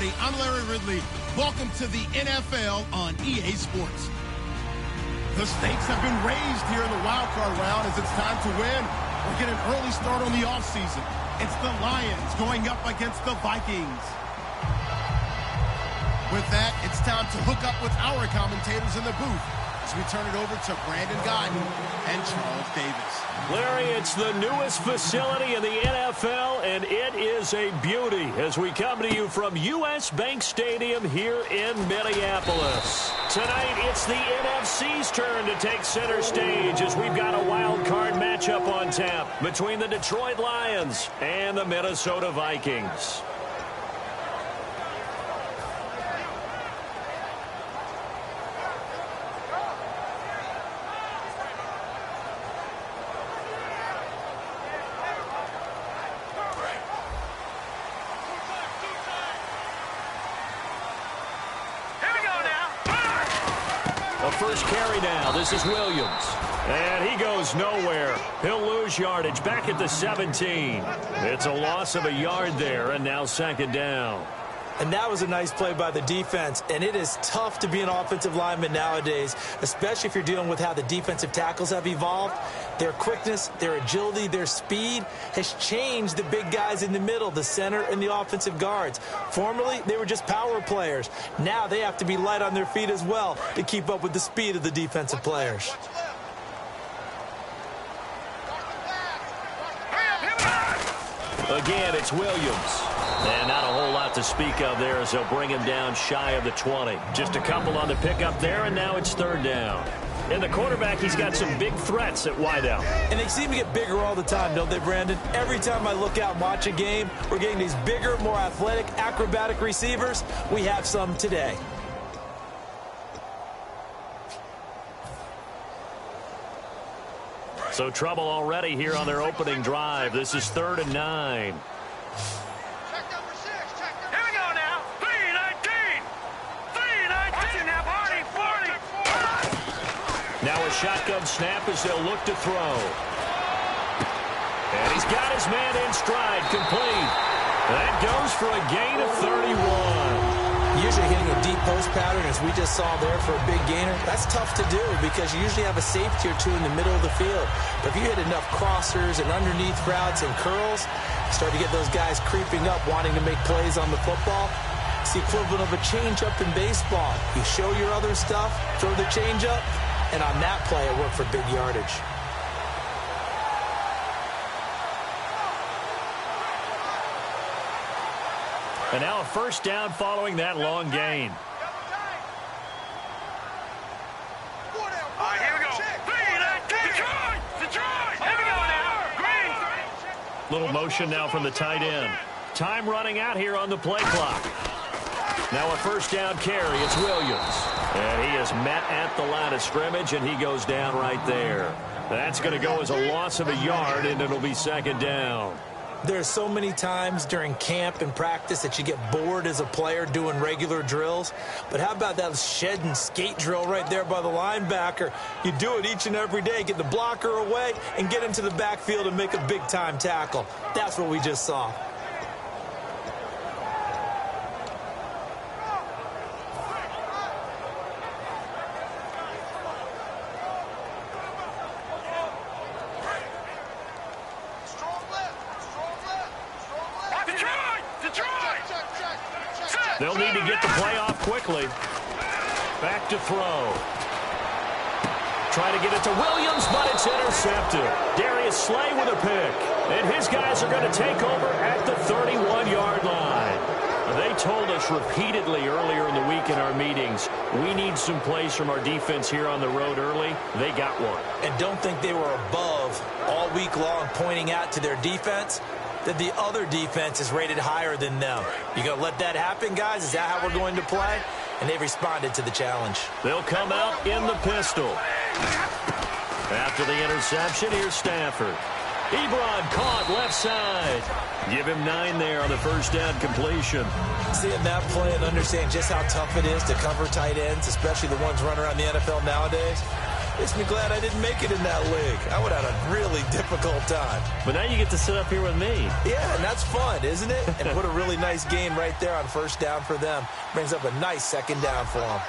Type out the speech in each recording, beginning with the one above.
everybody. I'm Larry Ridley. Welcome to the NFL on EA Sports. The stakes have been raised here in the wild card round as it's time to win or get an early start on the offseason. It's the Lions going up against the Vikings. With that, it's time to hook up with our commentators in the booth as we turn it over to Brandon Godden and Charles Davis. Larry, it's the newest facility in the NFL, and it is a beauty as we come to you from U.S. Bank Stadium here in Minneapolis. Tonight, it's the NFC's turn to take center stage as we've got a wild card matchup on tap between the Detroit Lions and the Minnesota Vikings. First carry now. This is Williams. And he goes nowhere. He'll lose yardage back at the 17. It's a loss of a yard there, and now second down. And that was a nice play by the defense. And it is tough to be an offensive lineman nowadays, especially if you're dealing with how the defensive tackles have evolved. Their quickness, their agility, their speed has changed the big guys in the middle, the center and the offensive guards. Formerly, they were just power players. Now they have to be light on their feet as well to keep up with the speed of the defensive players. Again, it's Williams. And not a whole lot to speak of there as they'll bring him down shy of the 20. Just a couple on the pickup there, and now it's third down. And the quarterback, he's got some big threats at wideout. And they seem to get bigger all the time, don't they, Brandon? Every time I look out and watch a game, we're getting these bigger, more athletic, acrobatic receivers. We have some today. So trouble already here on their opening drive. This is 3rd and 9. Now a shotgun snap as they'll look to throw. And he's got his man in stride, complete. That goes for a gain of 31. Usually hitting a deep post pattern, as we just saw there for a big gainer, that's tough to do because you usually have a safety or two in the middle of the field. But if you hit enough crossers and underneath routes and curls, you start to get those guys creeping up, wanting to make plays on the football. It's the equivalent of a change-up in baseball. You show your other stuff, throw the change-up, and on that play, it worked for big yardage. And now a first down following that long gain. Here we go. Detroit! Here we go now. Green! Little motion now from the tight end. Time running out here on the play clock. Now a first down carry. It's Williams. And he is met at the line of scrimmage, and he goes down right there. That's going to go as a loss of a yard, and it'll be second down. There's so many times during camp and practice that you get bored as a player doing regular drills. But how about that shed and skate drill right there by the linebacker? You do it each and every day. Get the blocker away and get into the backfield and make a big-time tackle. That's what we just saw. They'll need to get the play off quickly. Back to throw. Try to get it to Williams, but it's intercepted. Darius Slay with a pick. And his guys are going to take over at the 31-yard line. They told us repeatedly earlier in the week in our meetings, we need some plays from our defense here on the road early. They got one. And don't think they were above all week long pointing out to their defense that the other defense is rated higher than them. You going to let that happen, guys? Is that how we're going to play? And they've responded to the challenge. They'll come out in the pistol. After the interception, here's Stafford. Ebron caught left side. Give him 9 there on the first down completion. Seeing that play and understand just how tough it is to cover tight ends, especially the ones running around the NFL nowadays. Makes me glad I didn't make it in that league. I would have had a really difficult time. But now you get to sit up here with me. Yeah, and that's fun, isn't it? And put a really nice gain right there on first down for them. Brings up a nice second down for them.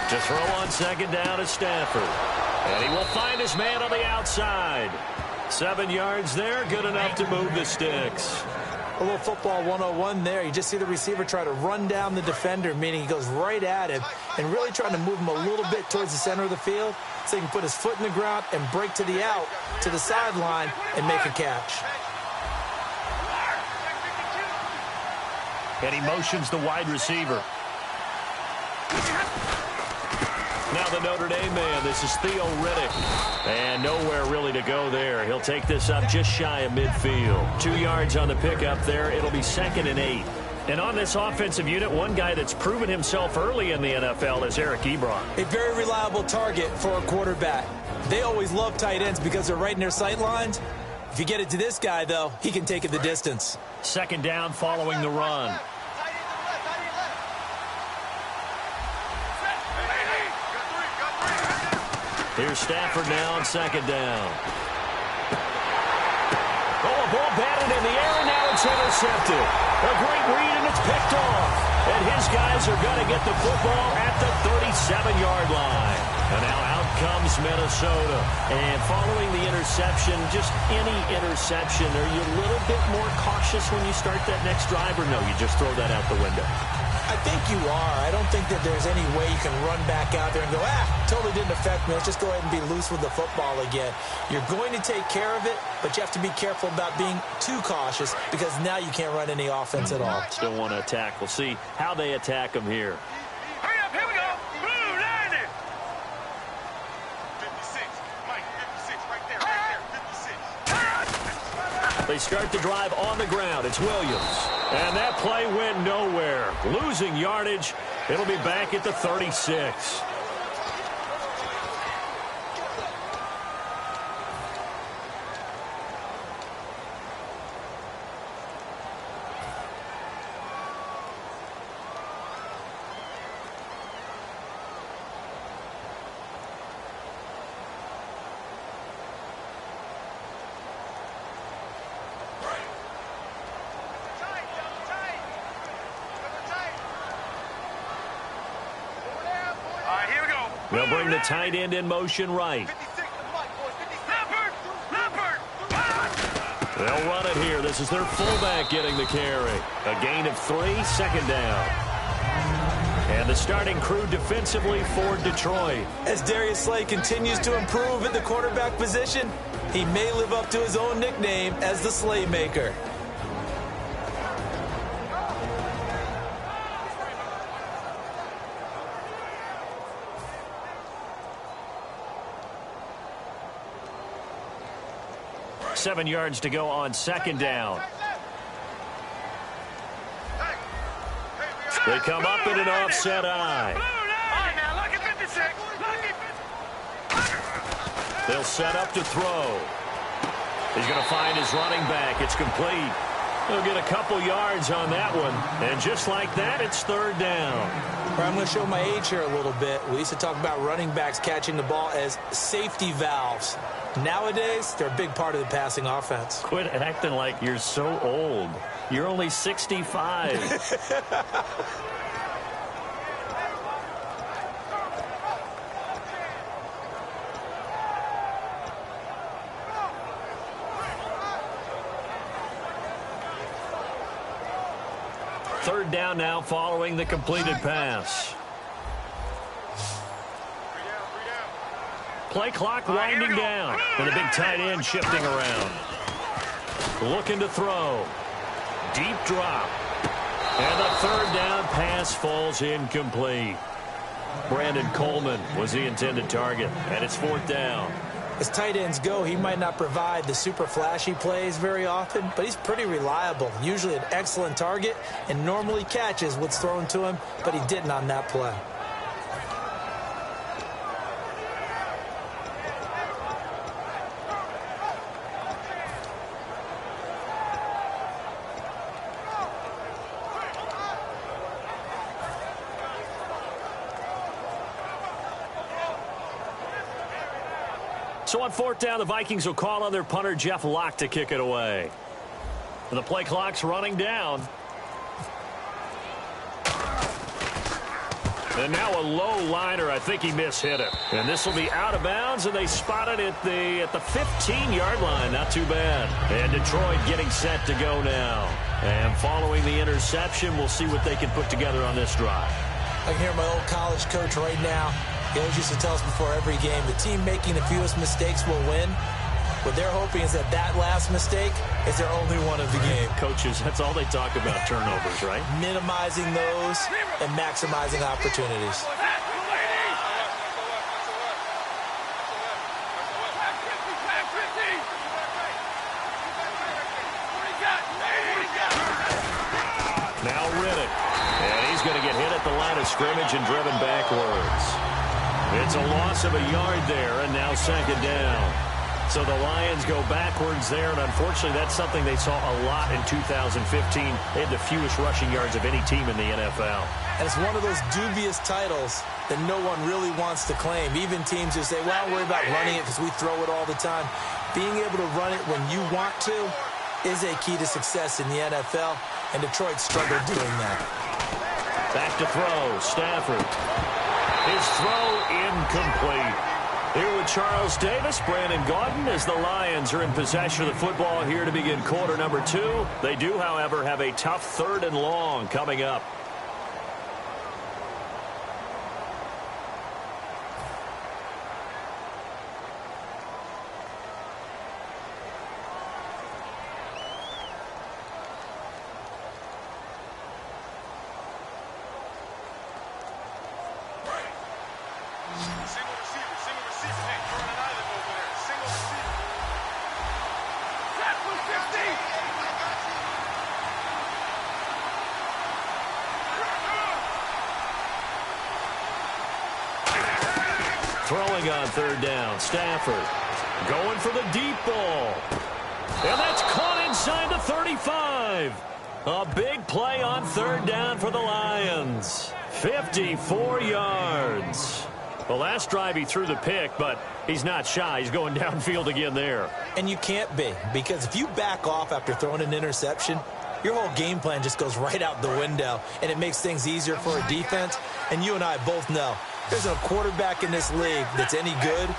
To throw on second down is Stafford. And he will find his man on the outside. 7 yards there, good enough to move the sticks. A little football 101 there. You just see the receiver try to run down the defender, meaning he goes right at him and really trying to move him a little bit towards the center of the field so he can put his foot in the ground and break to the out, to the sideline, and make a catch. And he motions the wide receiver. Now the Notre Dame man, this is Theo Riddick. And nowhere really to go there. He'll take this up just shy of midfield. 2 yards on the pickup there. It'll be 2nd and 8. And on this offensive unit, one guy that's proven himself early in the NFL is Eric Ebron. A very reliable target for a quarterback. They always love tight ends because they're right in their sight lines. If you get it to this guy, though, he can take it the distance. 2nd down following the run. Here's Stafford now on 2nd down. Oh, a ball batted in the air, and now it's intercepted. A great read, and it's picked off. And his guys are going to get the football at the 37-yard line. And now out comes Minnesota. And following the interception, just any interception, are you a little bit more cautious when you start that next drive, or no, you just throw that out the window? I think you are. I don't think that there's any way you can run back out there and go, totally didn't affect me. Let's just go ahead and be loose with the football again. You're going to take care of it, but you have to be careful about being too cautious because now you can't run any offense at all. Still want to attack. We'll see how they attack them here. Hurry up, here we go. Blue 90. 56. Mike, 56. Right there. 56. They start the drive on the ground. It's Williams. And that play went nowhere. Losing yardage. It'll be back at the 36. They'll bring the tight end in motion right. They'll run it here. This is their fullback getting the carry. A gain of 3, 2nd down. And the starting crew defensively for Detroit. As Darius Slay continues to improve at the quarterback position, he may live up to his own nickname as the Slaymaker. Seven yards to go on 2nd down. They come up in an offset eye. They'll set up to throw. He's going to find his running back. It's complete. He'll get a couple yards on that one. And just like that, it's 3rd down. I'm going to show my age here a little bit. We used to talk about running backs catching the ball as safety valves. Nowadays, they're a big part of the passing offense. Quit acting like you're so old. You're only 65. Third down now following the completed pass. Play clock winding down. And the big tight end shifting around. Looking to throw. Deep drop. And the 3rd down pass falls incomplete. Brandon Coleman was the intended target. And it's 4th down. As tight ends go, he might not provide the super flashy plays very often, but he's pretty reliable. Usually an excellent target and normally catches what's thrown to him, but he didn't on that play. So on fourth down, the Vikings will call on their punter, Jeff Locke, to kick it away. The play clock's running down. And now a low liner. I think he mishit it. And this will be out of bounds, and they spot it at the 15-yard line. Not too bad. And Detroit getting set to go now. And following the interception, we'll see what they can put together on this drive. I can hear my old college coach right now. He always used to tell us before every game, the team making the fewest mistakes will win. What they're hoping is that last mistake is their only one of the game. Coaches, that's all they talk about, turnovers, right? Minimizing those and maximizing opportunities. Now Riddick. And he's going to get hit at the line of scrimmage and driven backwards. It's a loss of a yard there, and now second down. So the Lions go backwards there, and unfortunately that's something they saw a lot in 2015. They had the fewest rushing yards of any team in the NFL. And it's one of those dubious titles that no one really wants to claim. Even teams who say, well, don't worry about running it because we throw it all the time. Being able to run it when you want to is a key to success in the NFL, and Detroit struggled doing that. Back to throw, Stafford. His throw incomplete. Here with Charles Davis, Brandon Gaudin, as the Lions are in possession of the football here to begin quarter number 2. They do, however, have a tough 3rd and long coming up. Throwing on 3rd down, Stafford going for the deep ball. And that's caught inside the 35. A big play on 3rd down for the Lions. 54 yards. The last drive he threw the pick, but he's not shy. He's going downfield again there. And you can't be, because if you back off after throwing an interception, your whole game plan just goes right out the window, and it makes things easier for a defense. And you and I both know there's a quarterback in this league that's any good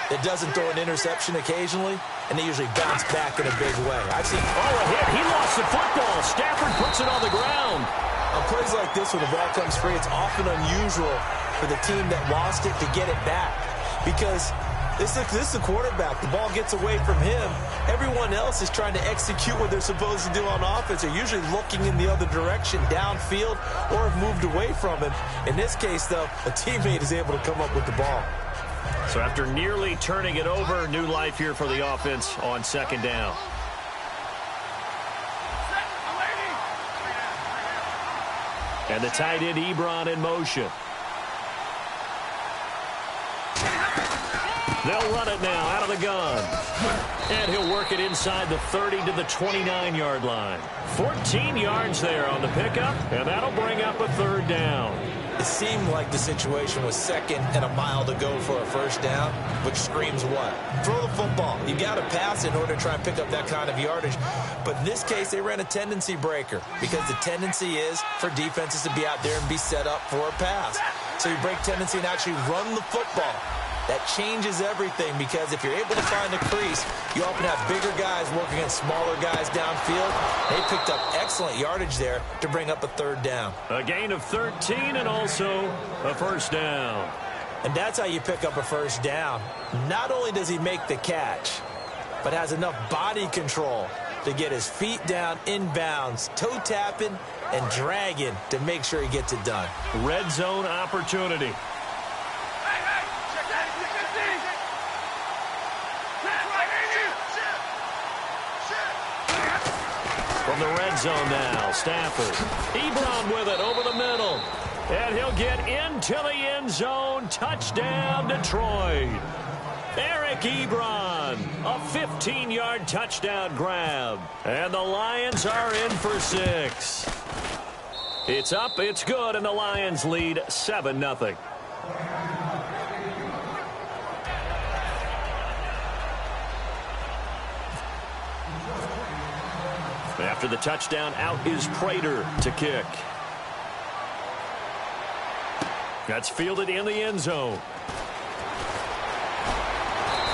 that doesn't throw an interception occasionally, and they usually bounce back in a big way. I've seen a hit. He lost the football. Stafford puts it on the ground. On plays like this, when the ball comes free, it's often unusual for the team that lost it to get it back, because this is the quarterback. The ball gets away from him. Everyone else is trying to execute what they're supposed to do on offense. They're usually looking in the other direction, downfield, or have moved away from him. In this case, though, a teammate is able to come up with the ball. So after nearly turning it over, new life here for the offense on 2nd down. And the tight end, Ebron, in motion. They'll run it now out of the gun. And he'll work it inside the 30 to the 29-yard line. 14 yards there on the pickup, and that'll bring up a 3rd down. It seemed like the situation was 2nd and a mile to go for a 1st down, which screams what? Throw the football. You got to pass in order to try and pick up that kind of yardage. But in this case, they ran a tendency breaker, because the tendency is for defenses to be out there and be set up for a pass. So you break tendency and actually run the football. That changes everything, because if you're able to find the crease, you often have bigger guys working against smaller guys downfield. They picked up excellent yardage there to bring up a 3rd down. A gain of 13 and also a 1st down. And that's how you pick up a 1st down. Not only does he make the catch, but has enough body control to get his feet down inbounds, toe tapping and dragging to make sure he gets it done. Red zone opportunity. From the red zone now, Stafford. Ebron with it over the middle. And he'll get into the end zone. Touchdown, Detroit. Eric Ebron, a 15-yard touchdown grab. And the Lions are in for 6. It's up, it's good, and the Lions lead 7-0. After the touchdown, out is Prater to kick. That's fielded in the end zone.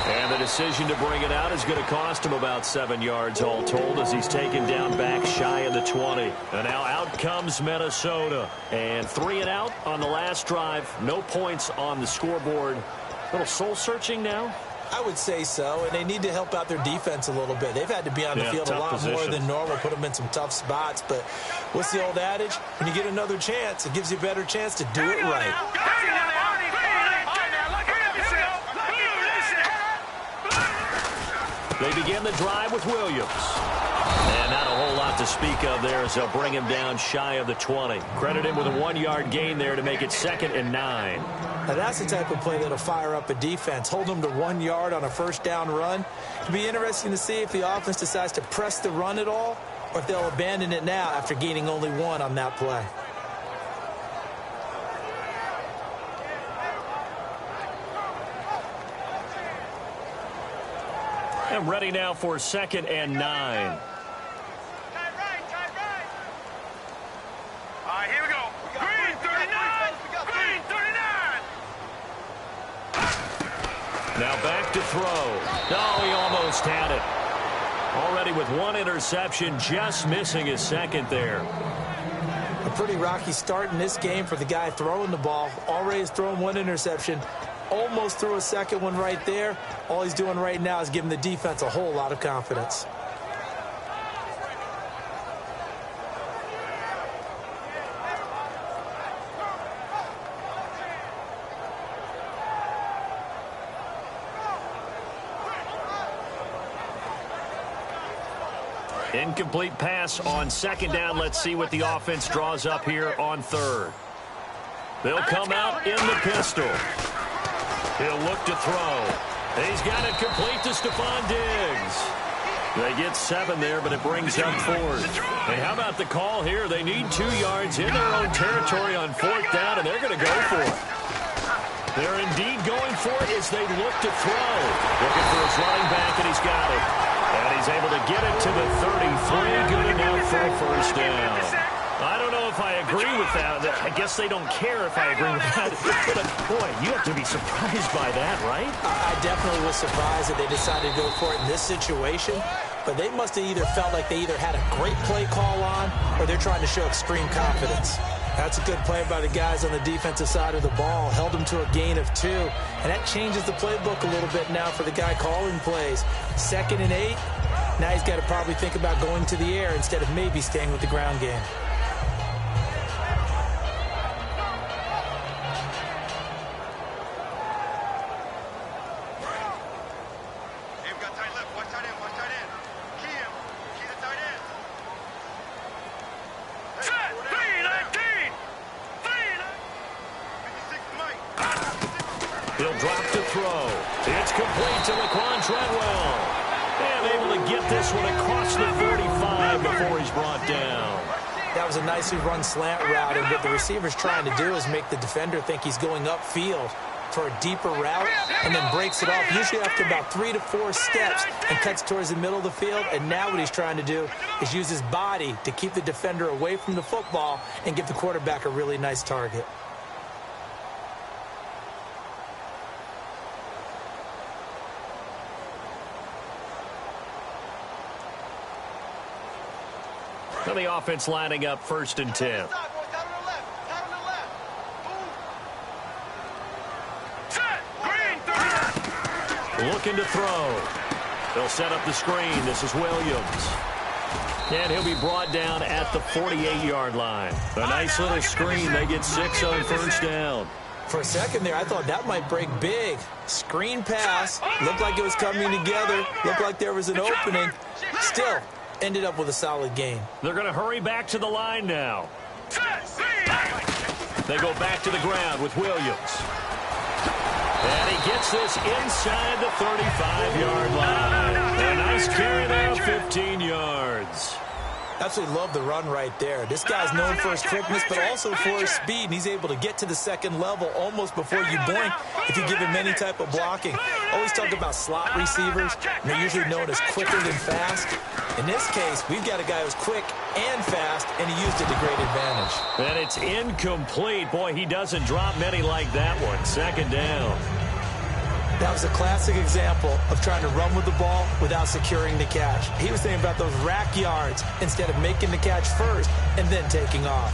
And the decision to bring it out is going to cost him about 7 yards all told as he's taken down back shy of the 20. And now out comes Minnesota. And 3 and out on the last drive. No points on the scoreboard. A little soul-searching now? I would say so, and they need to help out their defense a little bit. They've had to be on the field a lot more than normal, put them in some tough spots. But what's the old adage? When you get another chance, it gives you a better chance to do it right. They begin the drive with Williams. And not a whole lot to speak of there as they'll bring him down shy of the 20. Credit him with a 1-yard gain there to make it 2nd and 9. Now that's the type of play that'll fire up a defense. Hold them to 1 yard on a first down run. It'll be interesting to see if the offense decides to press the run at all or if they'll abandon it now after gaining only 1 on that play. And ready now for 2nd and 9. All right, here we go. Green 39. Green 39. Now back to throw. No, he almost had it. Already with 1 interception, just missing his 2nd there. A pretty rocky start in this game for the guy throwing the ball. Already has thrown 1 interception. Almost threw a 2nd one right there. All he's doing right now is giving the defense a whole lot of confidence. Incomplete pass on 2nd down. Let's see what the offense draws up here on 3rd. They'll come out in the pistol. He'll look to throw. He's got it complete to Stephon Diggs. They get 7 there, but it brings up 4th. And how about the call here? They need 2 yards in their own territory on 4th down, and they're going to go for it. They're indeed going for it as they look to throw. Looking for his running back, and he's got it. And he's able to get it to the 33. Good enough for a first down. I don't know if I agree with that. I guess they don't care if I agree with that. But, boy, you have to be surprised by that, right? I definitely was surprised that they decided to go for it in this situation. But they must have either felt like they either had a great play call on or they're trying to show extreme confidence. That's a good play by the guys on the defensive side of the ball. Held them to a gain of 2. And that changes the playbook a little bit now for the guy calling plays. 2nd and 8. Now he's got to probably think about going to the air instead of maybe staying with the ground game. He'll drop to throw. It's complete to Laquan Treadwell. And able to get this one across the 35 before he's brought down. That was a nicely run slant route, and what the receiver's trying to do is make the defender think he's going upfield for a deeper route and then breaks it off, usually after about 3 to 4 steps, and cuts towards the middle of the field. And now what he's trying to do is use his body to keep the defender away from the football and give the quarterback a really nice target. So the offense lining up 1st and 10. Looking to throw. They'll set up the screen. This is Williams. And he'll be brought down at the 48-yard line. A nice little screen. They get 6 on 1st down. For a second there, I thought that might break big. Screen pass. Looked like it was coming together. Looked like there was an opening. Still, ended up with a solid gain. They're going to hurry back to the line now. They go back to the ground with Williams. And he gets this inside the 35-yard line. A nice carry there, 15 yards. Absolutely love the run right there. This guy's known for his quickness, but also for his speed, and he's able to get to the 2nd level almost before you blink if you give him any type of blocking. Always talk about slot receivers, and they're usually known as quicker than fast. In this case, we've got a guy who's quick and fast, and he used it to great advantage. And it's incomplete. Boy, he doesn't drop many like that one. Second down. That was a classic example of trying to run with the ball without securing the catch. He was thinking about those rack yards instead of making the catch first and then taking off.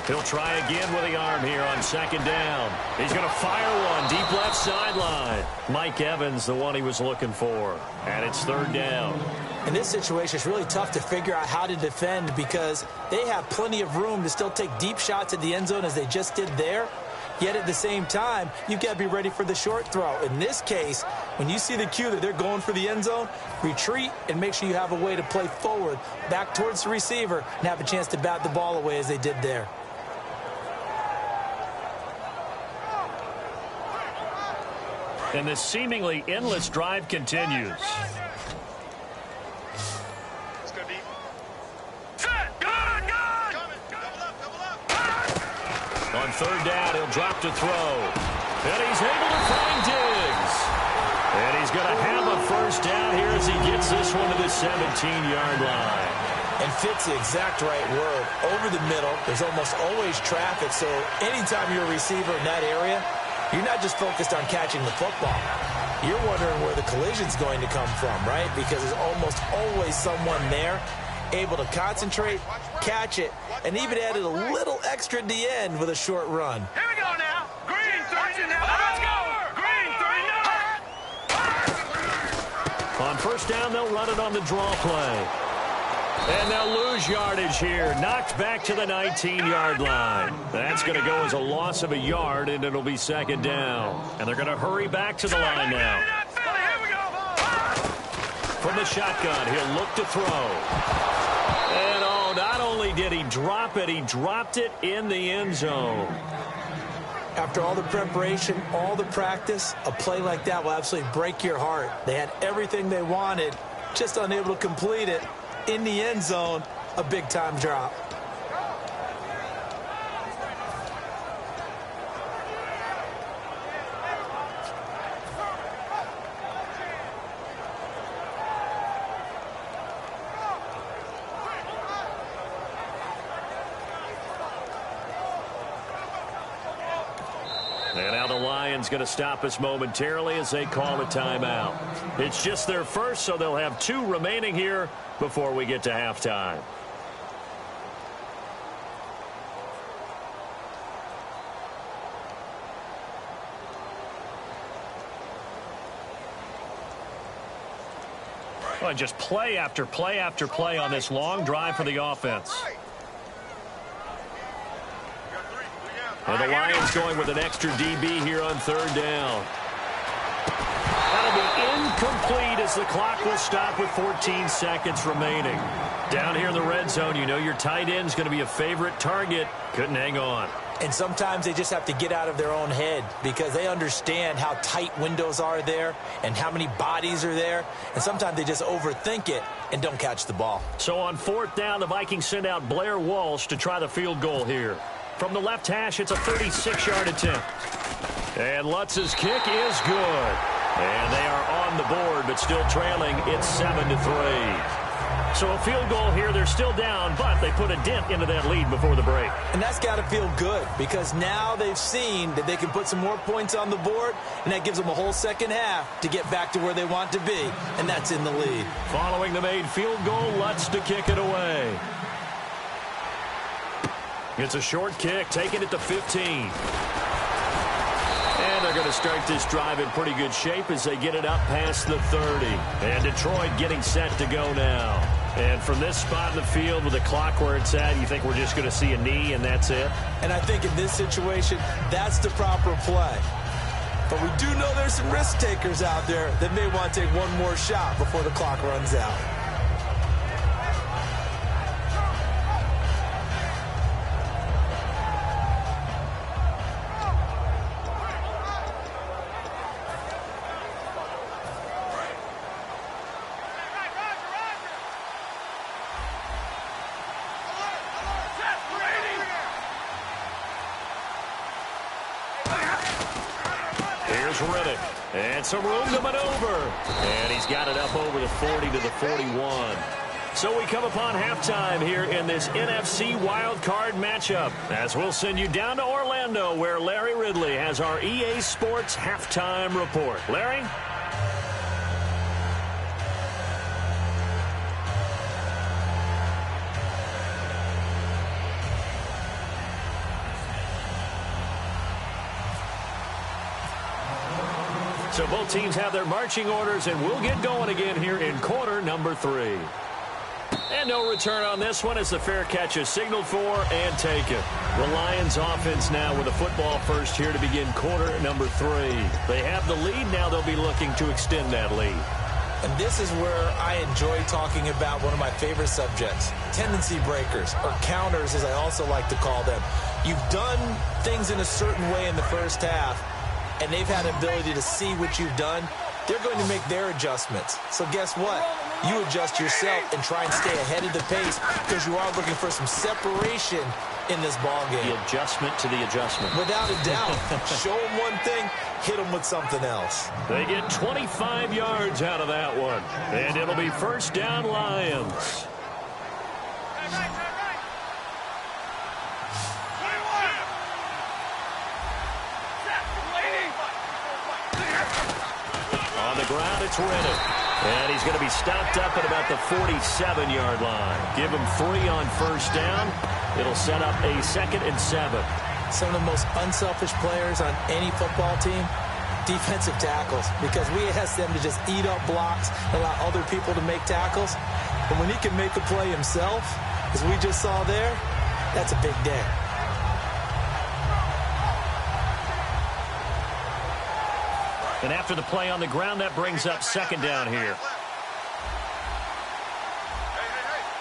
He'll try again with the arm here on second down. He's going to fire one deep left sideline. Mike Evans, the one he was looking for. And it's third down. In this situation, it's really tough to figure out how to defend because they have plenty of room to still take deep shots at the end zone as they just did there. Yet at the same time, you've got to be ready for the short throw. In this case, when you see the cue that they're going for the end zone, retreat and make sure you have a way to play forward, back towards the receiver, and have a chance to bat the ball away as they did there. And this seemingly endless drive continues. It's going to be. Set. Good. Coming. Double up. On third down, he'll drop to throw. And he's able to find Diggs. And he's going to have a first down here as he gets this one to the 17-yard line. And fits the exact right word. Over the middle, there's almost always traffic, so anytime you're a receiver in that area, you're not just focused on catching the football. You're wondering where the collision's going to come from, right? Because there's almost always someone there able to concentrate, catch it, and even added a little extra at the end with a short run. Here we go now. Green 30 now. Let's go. Green 39. On first down, they'll run it on the draw play. And they'll lose yardage here. Knocked back to the 19-yard line. That's going to go as a loss of a yard, and it'll be second down. And they're going to hurry back to the line now. Here we go. From the shotgun, he'll look to throw. And, oh, not only did he drop it, he dropped it in the end zone. After all the preparation, all the practice, a play like that will absolutely break your heart. They had everything they wanted, just unable to complete it. In the end zone, a big-time drop. And now the Lions going to stop us momentarily as they call a timeout. It's just their first, so they'll have 2 remaining here before we get to halftime. Well, just play after play after play on this long drive for the offense. And the Lions going with an extra DB here on third down. That'll be incomplete as the clock will stop with 14 seconds remaining. Down here in the red zone, you know your tight end's going to be a favorite target. Couldn't hang on. And sometimes they just have to get out of their own head because they understand how tight windows are there and how many bodies are there. And sometimes they just overthink it and don't catch the ball. So on fourth down, the Vikings send out Blair Walsh to try the field goal here. From the left hash, it's a 36-yard attempt. And Lutz's kick is good. And they are on the board, but still trailing. It's 7-3. So a field goal here. They're still down, but they put a dent into that lead before the break. And that's got to feel good because now they've seen that they can put some more points on the board, and that gives them a whole second half to get back to where they want to be, and that's in the lead. Following the made field goal, Lutz to kick it away. It's a short kick, taking it to 15. And they're going to start this drive in pretty good shape as they get it up past the 30. And Detroit getting set to go now. And from this spot in the field with the clock where it's at, you think we're just going to see a knee and that's it? And I think in this situation, that's the proper play. But we do know there's some risk takers out there that may want to take one more shot before the clock runs out. Here's Riddick. And some room to maneuver. And he's got it up over the 40 to the 41. So we come upon halftime here in this NFC wildcard matchup, as we'll send you down to Orlando, where Larry Ridley has our EA Sports halftime report. Larry? So both teams have their marching orders, and we'll get going again here in quarter number 3. And no return on this one as the fair catch is signaled for and taken. The Lions offense now with a football first here to begin quarter number 3. They have the lead. Now they'll be looking to extend that lead. And this is where I enjoy talking about one of my favorite subjects, tendency breakers, or counters as I also like to call them. You've done things in a certain way in the first half, and they've had the ability to see what you've done. They're going to make their adjustments. So guess what? You adjust yourself and try and stay ahead of the pace because you are looking for some separation in this ball game. The adjustment to the adjustment. Without a doubt. Show them one thing, hit them with something else. They get 25 yards out of that one. And it'll be first down Lions. On the ground, it's Riddick. And he's going to be stopped up at about the 47-yard line. Give him 3 on first down. It'll set up a 2nd and 7. Some of the most unselfish players on any football team, defensive tackles, because we ask them to just eat up blocks, allow other people to make tackles. But when he can make a play himself, as we just saw there, that's a big day. And after the play on the ground, that brings up 2nd down here. Hey,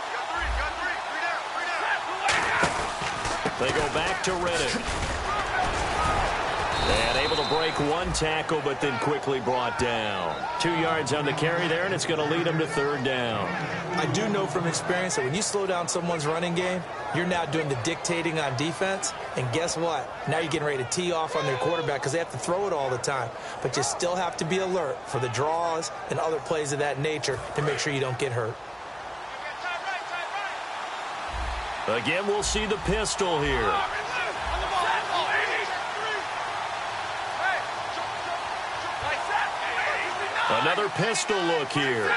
you got 3 down. They go back to Riddick. And able to break 1 tackle, but then quickly brought down. 2 yards on the carry there, and it's going to lead them to 3rd down. I do know from experience that when you slow down someone's running game, you're now doing the dictating on defense. And guess what? Now you're getting ready to tee off on their quarterback because they have to throw it all the time. But you still have to be alert for the draws and other plays of that nature to make sure you don't get hurt. Again, we'll see the pistol here. Another pistol look here.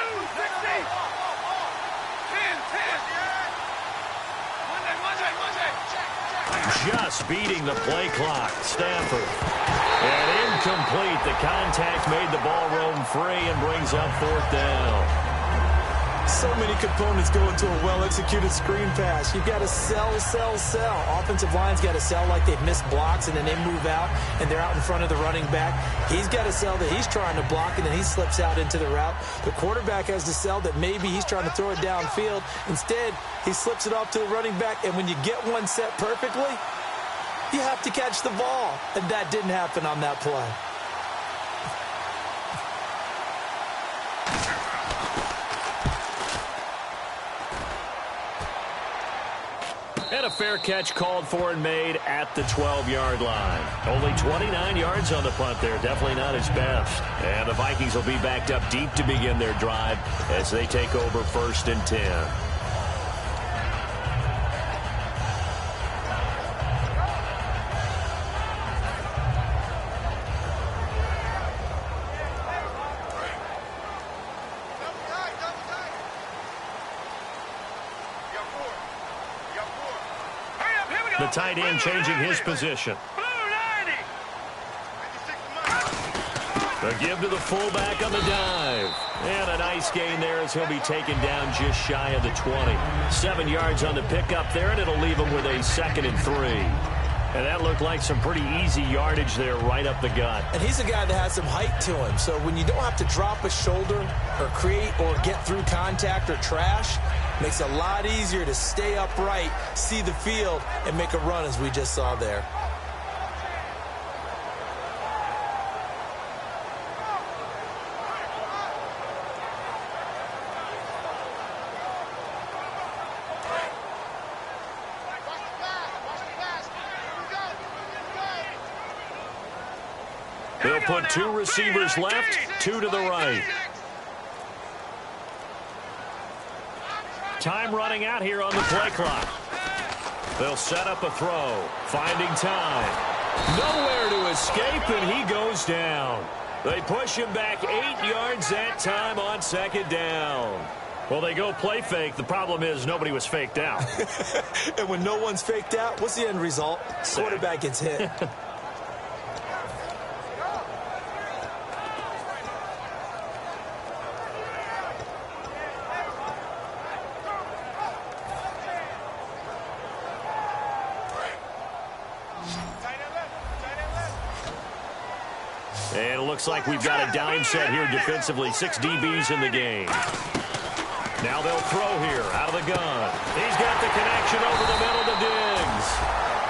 Just beating the play clock. Stafford. And incomplete. The contact made the ball roam free and brings up 4th down. So many components go into a well-executed screen pass. You've got to sell. Offensive line's got to sell like they've missed blocks, and then they move out, and they're out in front of the running back. He's got to sell that he's trying to block, and then he slips out into the route. The quarterback has to sell that maybe he's trying to throw it downfield. Instead, he slips it off to the running back, and when you get one set perfectly, you have to catch the ball. And that didn't happen on that play. And a fair catch called for and made at the 12-yard line. Only 29 yards on the punt there. Definitely not his best. And the Vikings will be backed up deep to begin their drive as they take over 1st and 10. The tight end changing his position. A give to the fullback on the dive. And a nice gain there as he'll be taken down just shy of the 20. 7 yards on the pickup there, and it'll leave him with a 2nd and 3. And that looked like some pretty easy yardage there right up the gut. And he's a guy that has some height to him. So when you don't have to drop a shoulder or create or get through contact or trash, makes it a lot easier to stay upright, see the field, and make a run as we just saw there. They'll put 2 receivers left, 2 to the right. Time running out here on the play clock. They'll set up a throw. Finding time. Nowhere to escape, and he goes down. They push him back 8 yards that time on 2nd down. Well, they go play fake. The problem is nobody was faked out. And when no one's faked out, what's the end result? Quarterback gets hit. And it looks like we've got a dime set here defensively. 6 DBs in the game. Now they'll throw here out of the gun. He's got the connection over the middle to Diggs.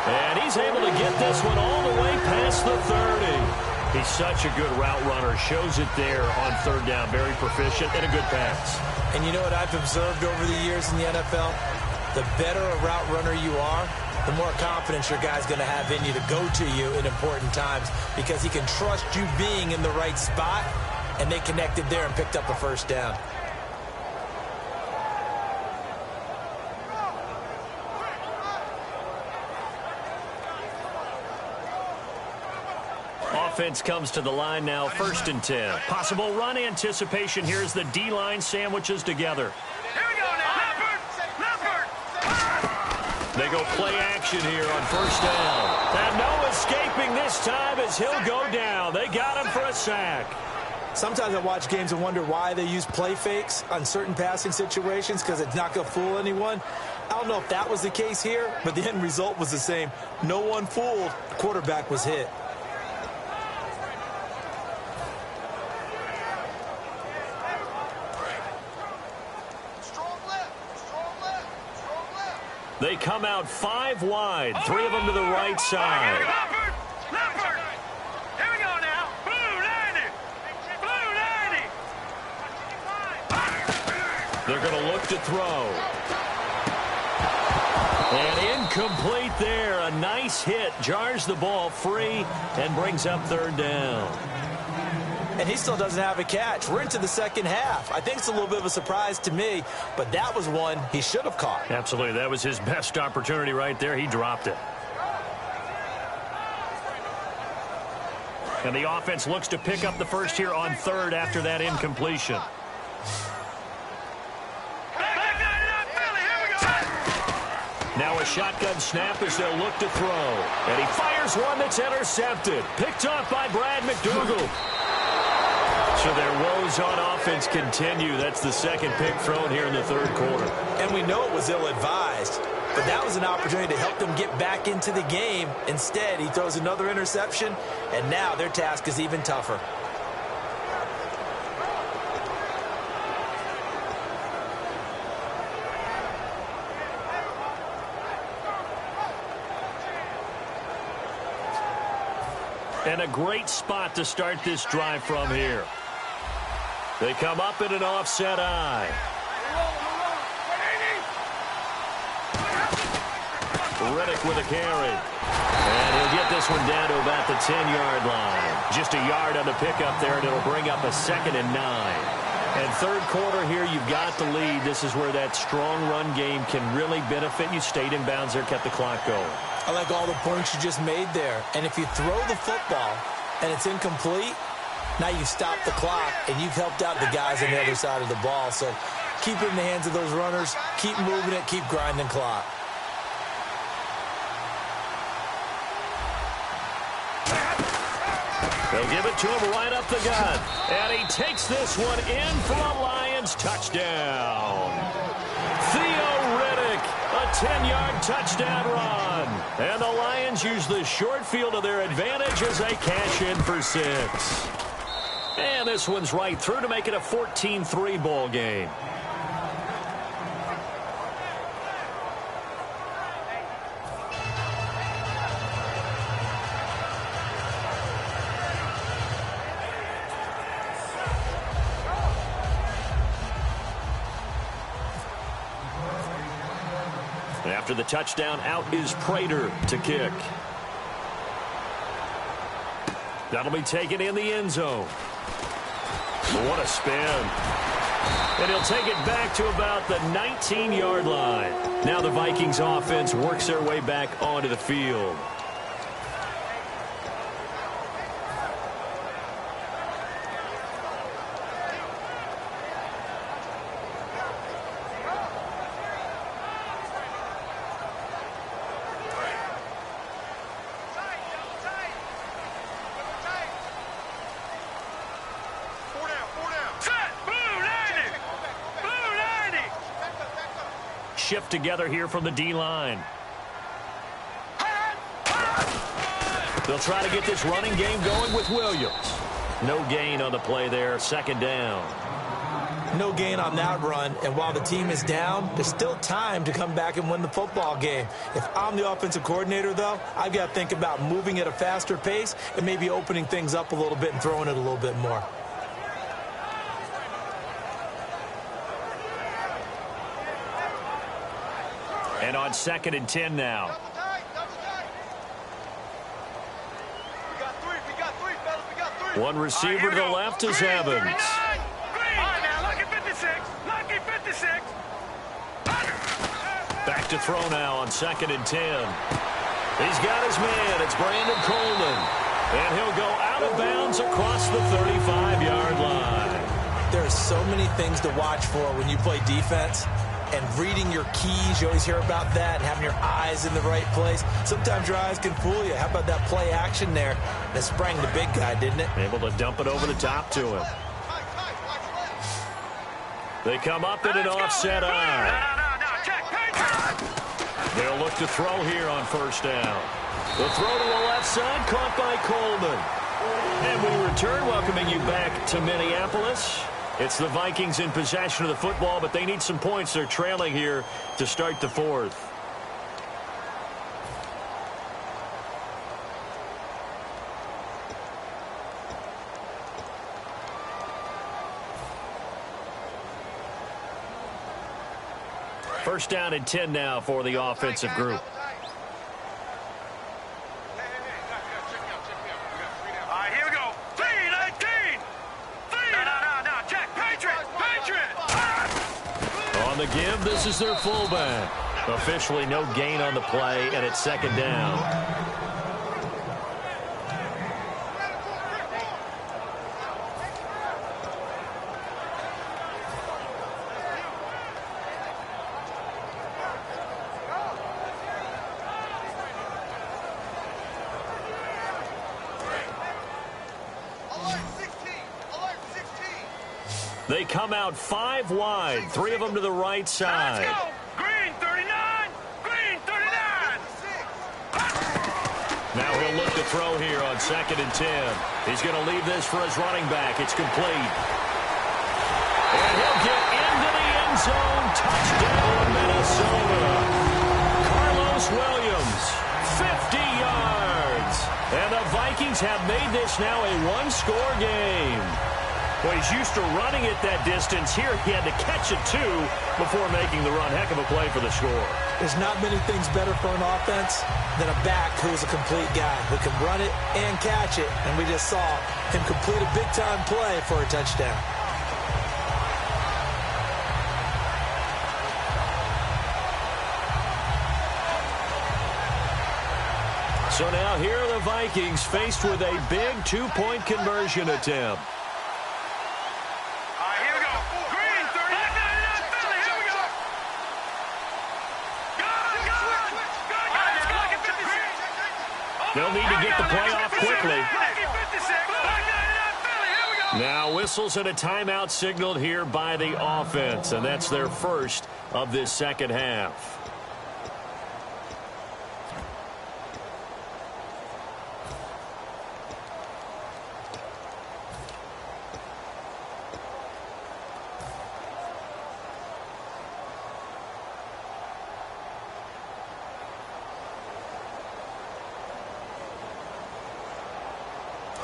And he's able to get this one all the way past the 30. He's such a good route runner. Shows it there on 3rd down. Very proficient and a good pass. And you know what I've observed over the years in the NFL? The better a route runner you are, the more confidence your guy's going to have in you to go to you in important times because he can trust you being in the right spot, and they connected there and picked up a 1st down. Offense comes to the line now, 1st and 10. Possible run anticipation here as the D-line sandwiches together. Here we go now. Leopard. They go play action here on 1st down. And no escaping this time as he'll go down. They got him for a sack. Sometimes I watch games and wonder why they use play fakes on certain passing situations because it's not going to fool anyone. I don't know if that was the case here, but the end result was the same. No one fooled. The quarterback was hit. They come out 5 wide, 3 of them to the right side. Leopard. Here we go now. Blue 90. They're going to look to throw. And incomplete there. A nice hit. Jars the ball free and brings up 3rd down. And he still doesn't have a catch. We're into the 2nd half. I think it's a little bit of a surprise to me, but that was one he should have caught. Absolutely. That was his best opportunity right there. He dropped it. And the offense looks to pick up the 1st here on 3rd after that incompletion. Now a shotgun snap as they'll look to throw. And he fires one that's intercepted. Picked off by Brad McDougal. So their woes on offense continue. That's the 2nd pick thrown here in the 3rd quarter. And we know it was ill-advised, but that was an opportunity to help them get back into the game. Instead, he throws another interception, and now their task is even tougher. And a great spot to start this drive from here. They come up in an offset eye. Riddick with a carry. And he'll get this one down to about the 10-yard line. Just a yard on the pickup there, and it'll bring up a 2nd and 9. And 3rd quarter here, you've got the lead. This is where that strong run game can really benefit you. Stayed in bounds there, kept the clock going. I like all the points you just made there. And if you throw the football and it's incomplete, now you've stopped the clock and you've helped out the guys on the other side of the ball. So keep it in the hands of those runners. Keep moving it. Keep grinding clock. They'll give it to him right up the gut. And he takes this one in for a Lions touchdown. Theo Riddick, a 10-yard touchdown run. And the Lions use the short field to their advantage as they cash in for 6. And this one's right through to make it a 14-3 ball game. After the touchdown, out is Prater to kick. That'll be taken in the end zone. What a spin. And he'll take it back to about the 19-yard line. Now the Vikings offense works their way back onto the field. Shift together here from the D-line. They'll try to get this running game going with Williams. No gain on the play there, second down. No gain on that run, and while the team is down, there's still time to come back and win the football game. If I'm the offensive coordinator, though, I've got to think about moving at a faster pace and maybe opening things up a little bit and throwing it a little bit more. And on 2nd and 10 now. Double tight. We got three. One receiver to the left is Evans. Lucky 56. Lucky 56. Back to throw now on 2nd and 10. He's got his man. It's Brandon Coleman. And he'll go out of bounds across the 35-yard line. There are so many things to watch for when you play defense. And reading your keys, you always hear about that, and having your eyes in the right place. Sometimes your eyes can fool you. How about that play action there? That sprang the big guy, didn't it? Able to dump it over the top to him. They come up in an offset eye. They'll look to throw here on first down. The throw to the left side, caught by Coleman. And we return, welcoming you back to Minneapolis. It's the Vikings in possession of the football, but they need some points. They're trailing here to start the fourth. First down and 10 now for the offensive group. On the give, this is their fullback. Officially no gain on the play, and it's second down. They come out 5 wide, 3 of them to the right side. Let's go. Green 39. Green 39. Now he'll look to throw here on 2nd and 10. He's going to leave this for his running back. It's complete. And he'll get into the end zone. Touchdown, Minnesota. Carlos Williams, 50 yards. And the Vikings have made this now a one-score game. Well, he's used to running it that distance. Here he had to catch it, too, before making the run. Heck of a play for the score. There's not many things better for an offense than a back who's a complete guy who can run it and catch it. And we just saw him complete a big-time play for a touchdown. So now here are the Vikings faced with a big two-point conversion attempt. They'll need to get the play off quickly. Now whistles and a timeout signaled here by the offense, and that's their first of this second half.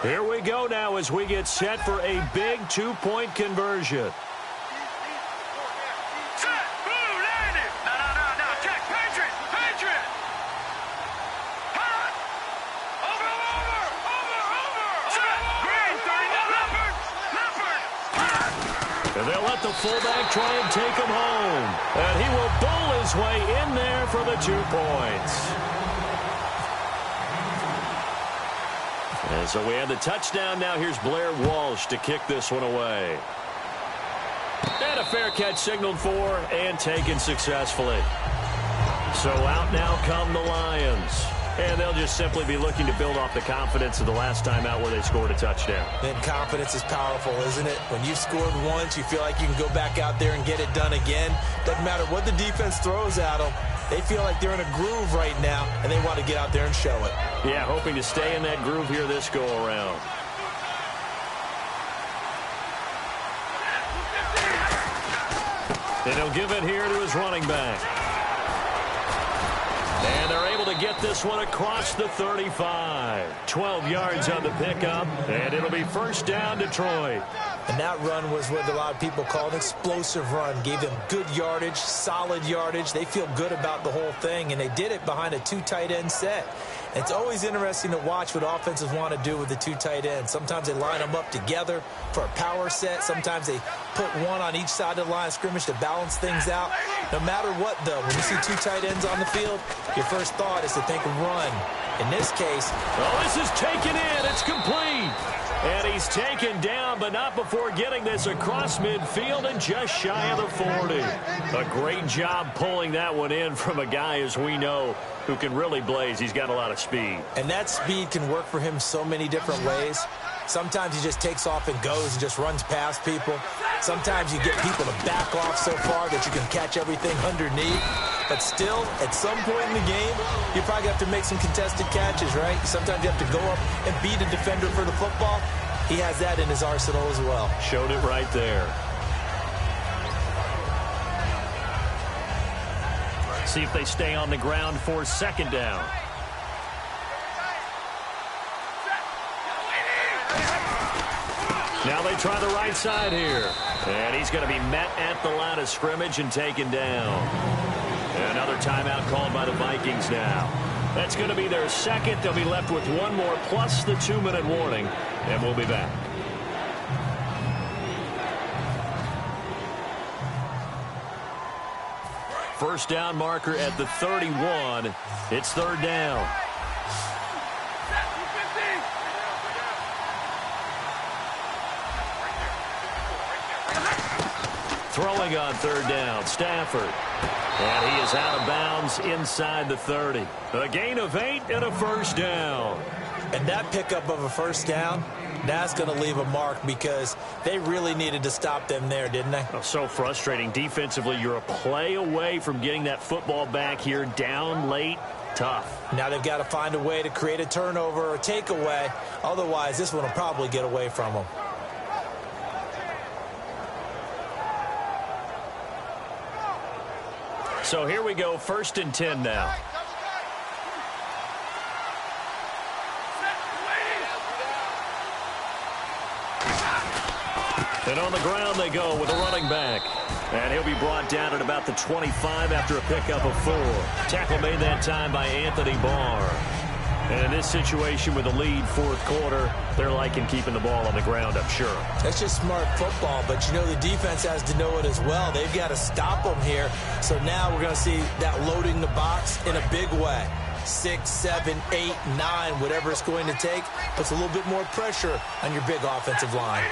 Here we go now as we get set for a big two-point conversion. Set, blue, landed. No, check, Patriot. Hot. Over. let the fullback try and take him home. And he will bowl his way in there for the 2 points. And so we have the touchdown. Now here's Blair Walsh to kick this one away. And a fair catch signaled for and taken successfully. So out now come the Lions. And they'll just simply be looking to build off the confidence of the last time out where they scored a touchdown. And confidence is powerful, isn't it? When you've scored once, you feel like you can go back out there and get it done again. Doesn't matter what the defense throws at them. They feel like they're in a groove right now, and they want to get out there and show it. Yeah, hoping to stay in that groove here this go-around. And he'll give it here to his running back. And they're able to get this one across the 35. 12 yards on the pickup, and it'll be first down Detroit. And that run was what a lot of people call an explosive run. Gave them good yardage, solid yardage. They feel good about the whole thing, and they did it behind a 2 tight end set. And it's always interesting to watch what offenses want to do with the 2 tight ends. Sometimes they line them up together for a power set. Sometimes they put one on each side of the line of scrimmage to balance things out. No matter what, though, when you see 2 tight ends on the field, your first thought is to think run. In this case, oh, this is taken in. It's complete. And he's taken down, but not before getting this across midfield and just shy of the 40. A great job pulling that one in from a guy, as we know, who can really blaze. He's got a lot of speed. And that speed can work for him so many different ways. Sometimes he just takes off and goes and just runs past people. Sometimes you get people to back off so far that you can catch everything underneath. But still, at some point in the game, you probably have to make some contested catches, right? Sometimes you have to go up and beat a defender for the football. He has that in his arsenal as well. Showed it right there. See if they stay on the ground for second down. Now they try the right side here. And he's going to be met at the line of scrimmage and taken down. Another timeout called by the Vikings now. That's going to be their second. They'll be left with one more plus the 2-minute warning. And we'll be back. First down marker at the 31. It's third down. Throwing on third down, Stafford. And he is out of bounds inside the 30. A gain of 8 and a first down. And that pickup of a first down, that's going to leave a mark because they really needed to stop them there, didn't they? Oh, so frustrating. Defensively, you're a play away from getting that football back here down late. Tough. Now they've got to find a way to create a turnover or takeaway. Otherwise, this one will probably get away from them. So here we go, 1st and 10 now. And on the ground they go with a running back. And he'll be brought down at about the 25 after a pickup of 4. Tackle made that time by Anthony Barr. And in this situation with a lead 4th quarter, they're liking keeping the ball on the ground, I'm sure. That's just smart football, but you know the defense has to know it as well. They've got to stop them here. So now we're going to see that loading the box in a big way. 6, 7, 8, 9, whatever it's going to take, puts a little bit more pressure on your big offensive line.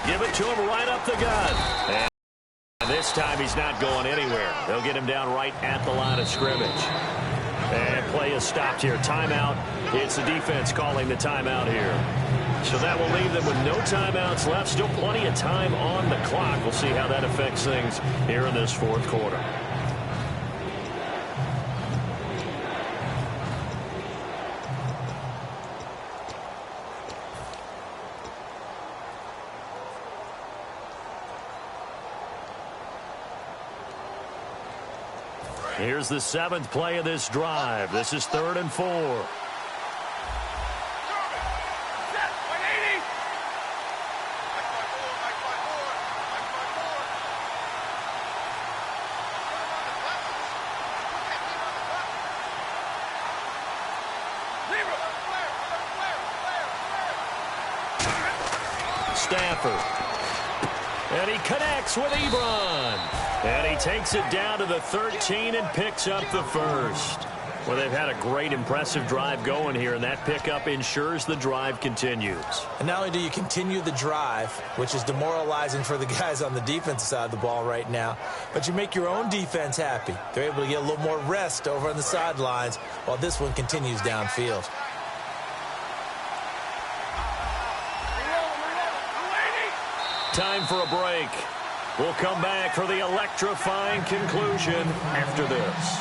Give it to him right up the gut. And this time he's not going anywhere. They'll get him down right at the line of scrimmage. And play is stopped here. Timeout. It's the defense calling the timeout here. So that will leave them with no timeouts left. Still plenty of time on the clock. We'll see how that affects things here in this 4th quarter. Here's the 7th play of this drive. This is 3rd and 4. Stafford. And he connects with Ebron. And he takes it down to the 13 and picks up the first. Well, they've had a great, impressive drive going here, and that pickup ensures the drive continues. And not only do you continue the drive, which is demoralizing for the guys on the defensive side of the ball right now, but you make your own defense happy. They're able to get a little more rest over on the sidelines while this one continues downfield. Time for a break. We'll come back for the electrifying conclusion after this.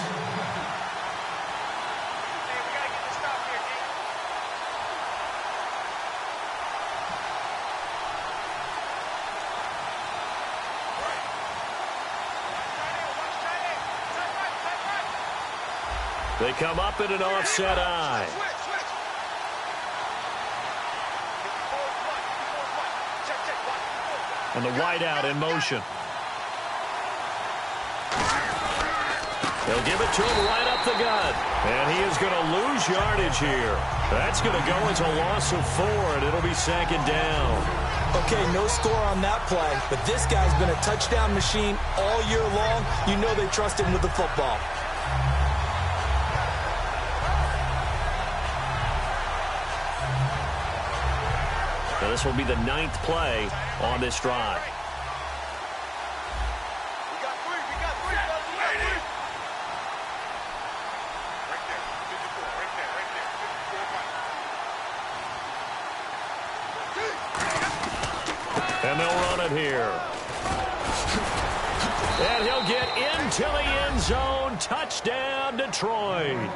They come up in an offset eye. And the wideout in motion. They'll give it to him right up the gut. And he is going to lose yardage here. That's going to go as a loss of 4, and it'll be second down. Okay, no score on that play, but this guy's been a touchdown machine all year long. You know they trust him with the football. Now this will be the 9th play on this drive. We got three, we got three, fellas, we got three. Right there, 54, right there, right there, 54. And they'll run it here. And he'll get into the end zone. Touchdown, Detroit.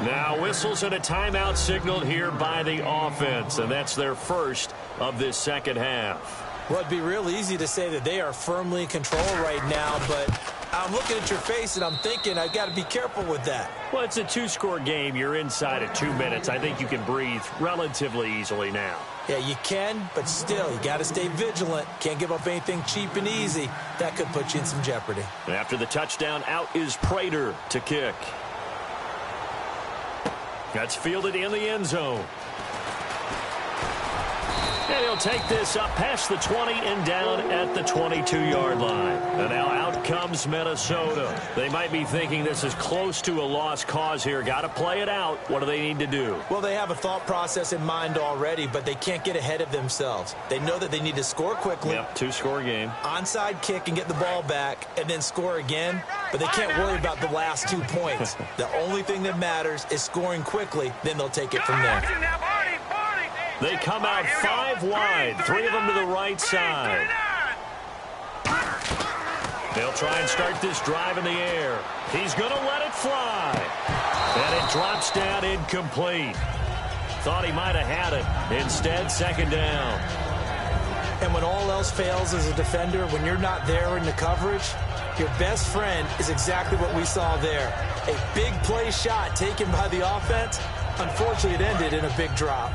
Now whistles and a timeout signaled here by the offense, and that's their first of this second half. Well, it'd be real easy to say that they are firmly in control right now, but I'm looking at your face and I'm thinking I've got to be careful with that. Well, it's a 2-score game. You're inside at 2 minutes. I think you can breathe relatively easily now. Yeah, you can, but still, you got to stay vigilant. Can't give up anything cheap and easy. That could put you in some jeopardy. After the touchdown, out is Prater to kick. That's fielded in the end zone. And he'll take this up past the 20 and down at the 22-yard line. And now out comes Minnesota. They might be thinking this is close to a lost cause here. Got to play it out. What do they need to do? Well, they have a thought process in mind already, but they can't get ahead of themselves. They know that they need to score quickly. Yep, 2-score game. Onside kick and get the ball back and then score again, but they can't worry about the last 2 points. The only thing that matters is scoring quickly, then they'll take it from there. They come out 5 wide, 3 of them to the right side. They'll try and start this drive in the air. He's going to let it fly. And it drops down incomplete. Thought he might have had it. Instead, second down. And when all else fails as a defender, when you're not there in the coverage, your best friend is exactly what we saw there. A big play shot taken by the offense. Unfortunately, it ended in a big drop.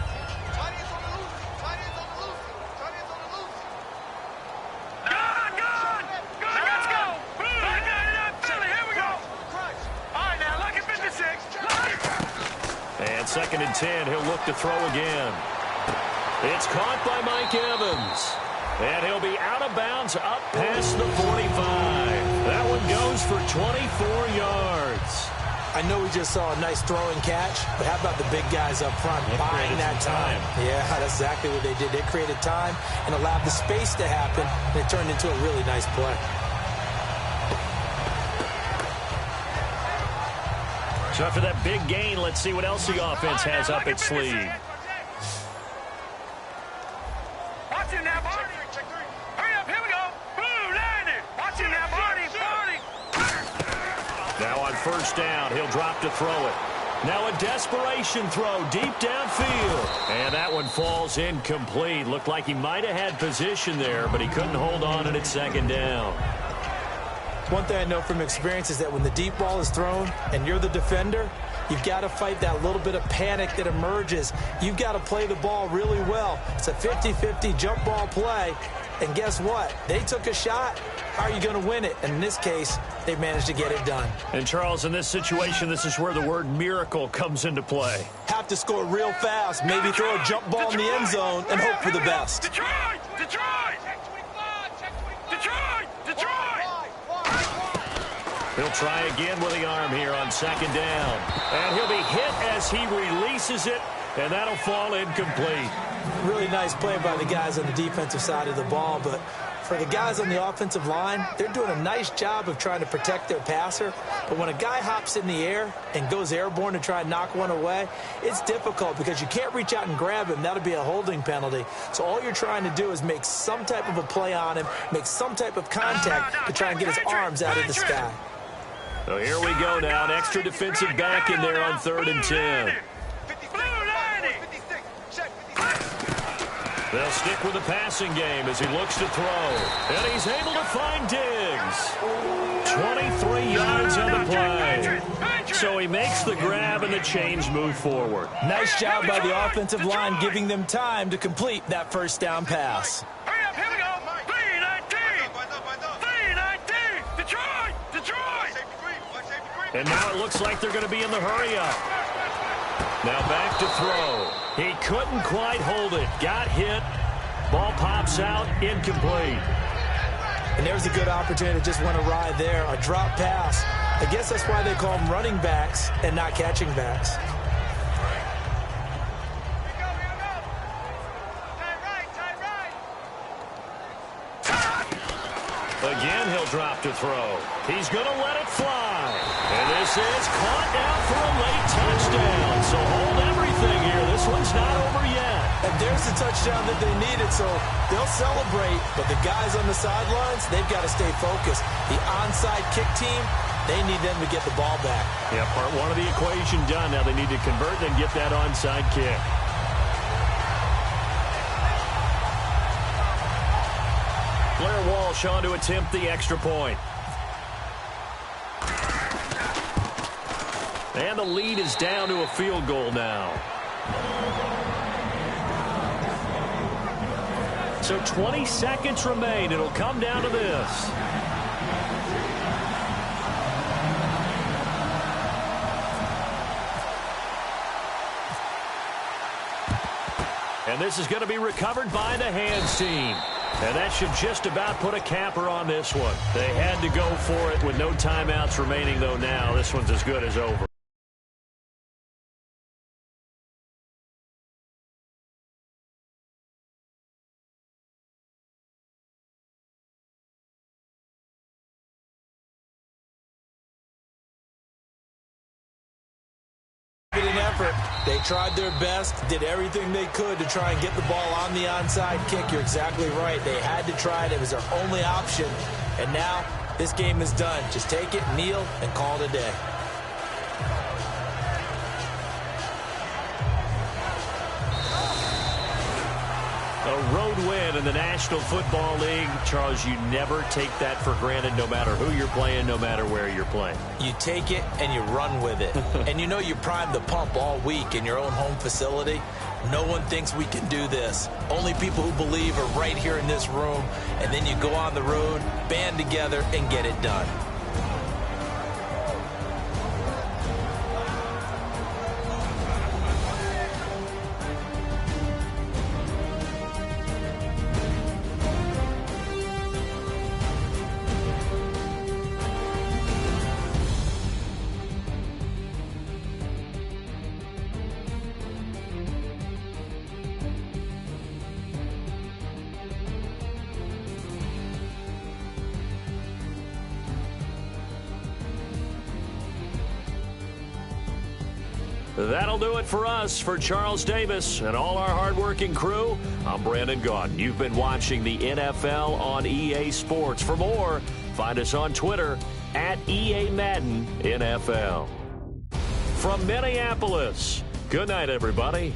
Second and 10, he'll look to throw again. It's caught by Mike Evans. And he'll be out of bounds up past the 45. That one goes for 24 yards. I know we just saw a nice throw and catch, but how about the big guys up front buying that time? Yeah, that's exactly what they did. They created time and allowed the space to happen, and it turned into a really nice play. So after that big gain, let's see what else the offense has up its sleeve. Watch him now, Barney. Hurry up, here we go. Boom, landed. Watch him now, Barney. Now on first down, he'll drop to throw it. Now a desperation throw deep downfield. And that one falls incomplete. Looked like he might have had position there, but he couldn't hold on, and it's second down. One thing I know from experience is that when the deep ball is thrown and you're the defender, you've got to fight that little bit of panic that emerges. You've got to play the ball really well. It's a 50-50 jump ball play. And guess what? They took a shot. How are you going to win it? And in this case, they managed to get it done. And, Charles, in this situation, this is where the word miracle comes into play. Have to score real fast. Maybe throw a jump ball in the end zone and hope for the best. Detroit! He'll try again with the arm here on second down. And he'll be hit as he releases it, and that'll fall incomplete. Really nice play by the guys on the defensive side of the ball, but for the guys on the offensive line, they're doing a nice job of trying to protect their passer. But when a guy hops in the air and goes airborne to try and knock one away, it's difficult because you can't reach out and grab him. That'll be a holding penalty. So all you're trying to do is make some type of a play on him, make some type of contact to try and get his arms out of the sky. So here we go now. An extra defensive back in there on 3rd and 10. They'll stick with the passing game as he looks to throw. And he's able to find Diggs. 23 yards on the play. So he makes the grab and the chains move forward. Nice job by the offensive line giving them time to complete that first down pass. Hurry up, here we go. 3-19. Detroit. And now it looks like they're going to be in the hurry up. Now back to throw. He couldn't quite hold it. Got hit. Ball pops out. Incomplete. And there's a good opportunity to just went awry there. A drop pass. I guess that's why they call them running backs and not catching backs. Again, he'll drop to throw. He's going to let it fly. And this is caught now for a late touchdown. So hold everything here. This one's not over yet. And there's the touchdown that they needed, so they'll celebrate. But the guys on the sidelines, they've got to stay focused. The onside kick team, they need them to get the ball back. Yeah, part one of the equation done. Now they need to convert and get that onside kick. Blair Walsh on to attempt the extra point. And the lead is down to a field goal now. So 20 seconds remain. It'll come down to this. And this is going to be recovered by the hands team. And that should just about put a capper on this one. They had to go for it with no timeouts remaining, though, now. This one's as good as over. They tried their best, did everything they could to try and get the ball on the onside kick. You're exactly right. They had to try it. It was their only option. And now this game is done. Just take it, kneel, and call it a day. A road win in the National Football League. Charles, you never take that for granted no matter who you're playing, no matter where you're playing. You take it and you run with it. And you know you primed the pump all week in your own home facility. No one thinks we can do this. Only people who believe are right here in this room. And then you go on the road, band together, and get it done. That'll do it for us. For Charles Davis and all our hardworking crew, I'm Brandon Gaudin. You've been watching the NFL on EA Sports. For more, find us on Twitter at EA Madden NFL. From Minneapolis, good night, everybody.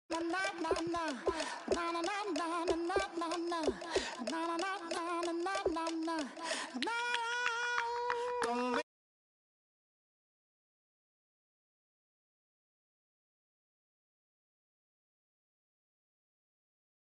Don't